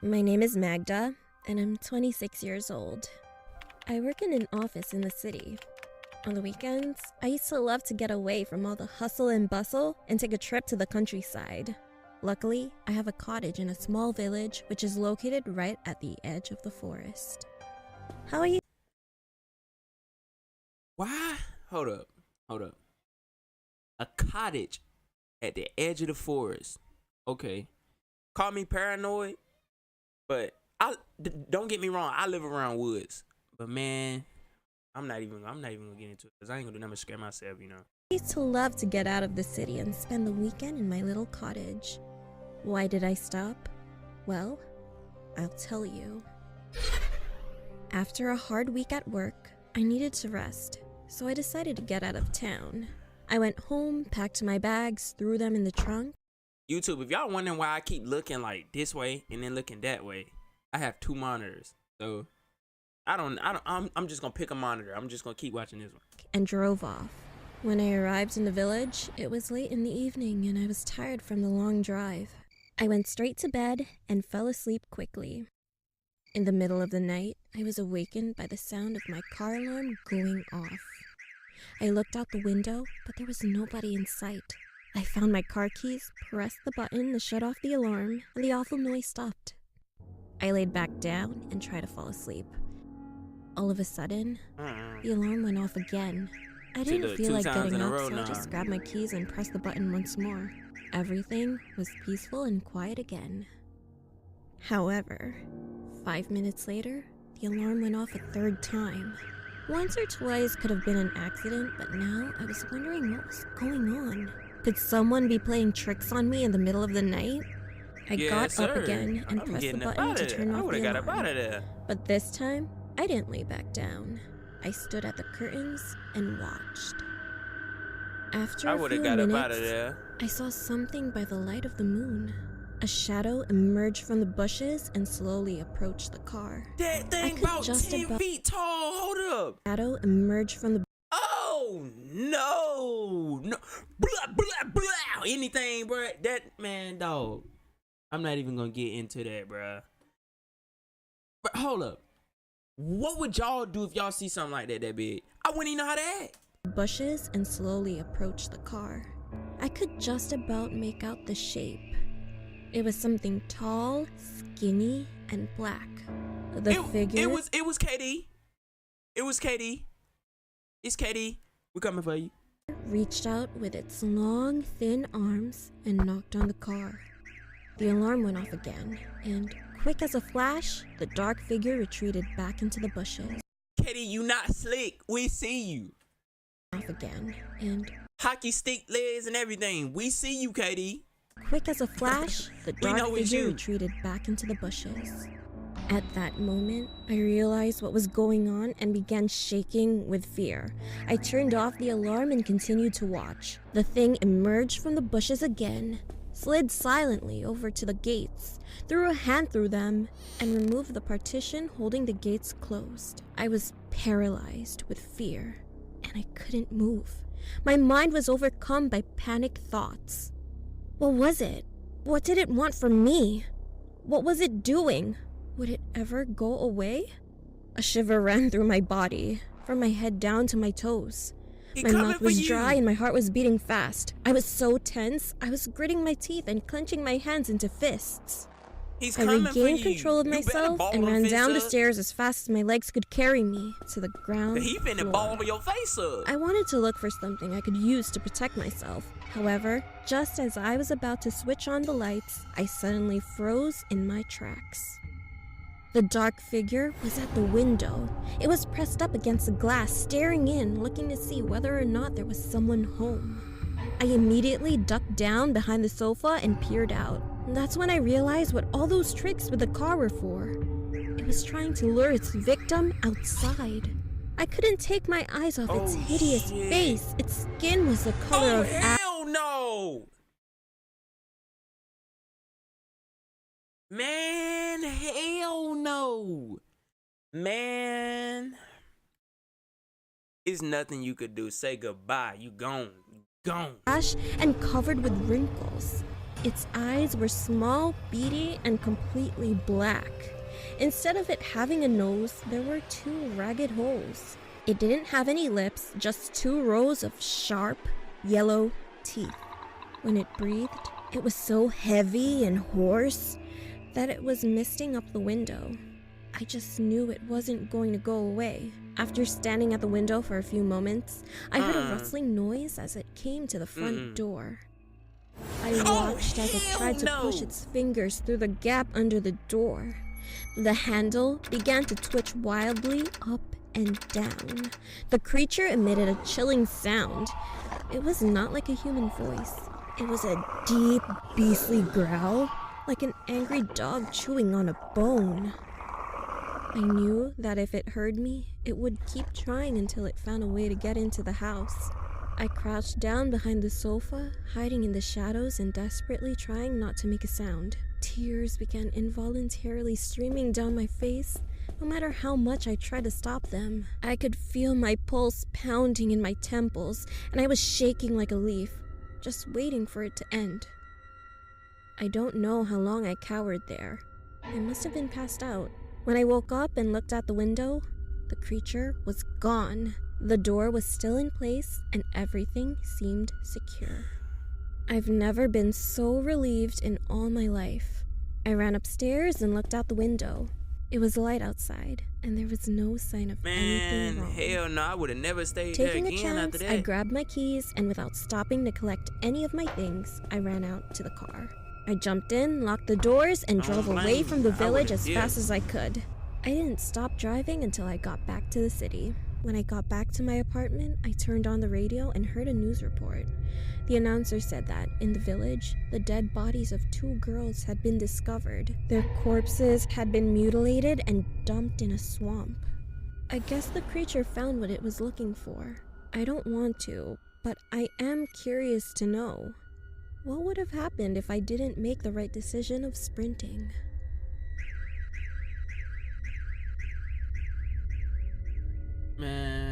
My name is Magda, and I'm 26 years old. I work in an office in the city. On the weekends, I used to love to get away from all the hustle and bustle and take a trip to the countryside. Luckily, I have a cottage in a small village which is located right at the edge of the forest. How are you? Why? Hold up. A cottage at the edge of the forest. Okay. Call me paranoid, but don't get me wrong. I live around woods, but man, I'm not even gonna get into it because I ain't gonna do nothing but scare myself, you know. I used to love to get out of the city and spend the weekend in my little cottage. Why did I stop? Well, I'll tell you. After a hard week at work, I needed to rest, so I decided to get out of town. I went home, packed my bags, threw them in the trunk. YouTube, if y'all wondering why I keep looking like this way and then looking that way, I have two monitors. So I'm just gonna pick a monitor. I'm just gonna keep watching this one. And drove off. When I arrived in the village, it was late in the evening and I was tired from the long drive. I went straight to bed and fell asleep quickly. In the middle of the night, I was awakened by the sound of my car alarm going off. I looked out the window, but there was nobody in sight. I found my car keys, pressed the button to shut off the alarm, and the awful noise stopped. I laid back down and tried to fall asleep. All of a sudden, the alarm went off again. I didn't feel like getting up, so I just grabbed my keys and pressed the button once more. Everything was peaceful and quiet again. However, 5 minutes later, the alarm went off a third time. Once or twice could have been an accident, but now I was wondering what was going on. Could someone be playing tricks on me in the middle of the night? I got up again and pressed the button to turn off the alarm. But this time, I didn't lay back down. I stood at the curtains and watched. After a few minutes, I saw something by the light of the moon. A shadow emerged from the bushes and slowly approached the car. That thing about 10 feet tall. Hold up. Shadow emerged from the. Oh no! Blah blah blah. Anything, bruh. That man, dog. I'm not even gonna get into that, bruh. But hold up. What would y'all do if y'all see something like that big? I wouldn't even know how to act. Bushes and slowly approached the car. I could just about make out the shape. It was something tall, skinny, and black. The figure. It was KD. It was KD. It's KD. We're coming for you. Reached out with its long, thin arms and knocked on the car. The alarm went off again, and quick as a flash, the dark figure retreated back into the bushes. KD, you not slick. We see you. Off again, and hockey stick legs and everything. We see you, KD. Quick as a flash, the dark figure retreated back into the bushes. At that moment, I realized what was going on and began shaking with fear. I turned off the alarm and continued to watch. The thing emerged from the bushes again, slid silently over to the gates, threw a hand through them, and removed the partition holding the gates closed. I was paralyzed with fear, and I couldn't move. My mind was overcome by panicked thoughts. What was it? What did it want from me? What was it doing? Would it ever go away? A shiver ran through my body, from my head down to my toes. My mouth was dry and my heart was beating fast. I was so tense, I was gritting my teeth and clenching my hands into fists. I regained control of myself and ran down the stairs as fast as my legs could carry me to the ground floor. Your face up. I wanted to look for something I could use to protect myself. However, just as I was about to switch on the lights, I suddenly froze in my tracks. The dark figure was at the window. It was pressed up against the glass, staring in, looking to see whether or not there was someone home. I immediately ducked down behind the sofa and peered out. That's when I realized what all those tricks with the car were for. It was trying to lure its victim outside. I couldn't take my eyes off its hideous face. Its skin was the color of hell no! Man, hell no! Man, it's nothing you could do. Say goodbye. You gone. Gone. Ash and covered with wrinkles. Its eyes were small, beady, and completely black. Instead of it having a nose, there were 2 ragged holes. It didn't have any lips, just 2 rows of sharp, yellow teeth. When it breathed, it was so heavy and hoarse that it was misting up the window. I just knew it wasn't going to go away. After standing at the window for a few moments, I heard a rustling noise as it came to the front door. I watched as it tried to push its fingers through the gap under the door. The handle began to twitch wildly up and down. The creature emitted a chilling sound. It was not like a human voice. It was a deep, beastly growl, like an angry dog chewing on a bone. I knew that if it heard me, it would keep trying until it found a way to get into the house. I crouched down behind the sofa, hiding in the shadows and desperately trying not to make a sound. Tears began involuntarily streaming down my face, no matter how much I tried to stop them. I could feel my pulse pounding in my temples, and I was shaking like a leaf, just waiting for it to end. I don't know how long I cowered there. I must have been passed out. When I woke up and looked out the window, the creature was gone. The door was still in place and everything seemed secure. I've never been so relieved in all my life. I ran upstairs and looked out the window. It was light outside and there was no sign of anything wrong. Hell no, I would have never stayed Taking there a again chance, after that. I grabbed my keys and without stopping to collect any of my things, I ran out to the car. I jumped in, locked the doors, and drove away from the village as fast as I could. I didn't stop driving until I got back to the city. When I got back to my apartment, I turned on the radio and heard a news report. The announcer said that, in the village, the dead bodies of 2 girls had been discovered. Their corpses had been mutilated and dumped in a swamp. I guess the creature found what it was looking for. I don't want to, but I am curious to know. What would have happened if I didn't make the right decision of sprinting? Man.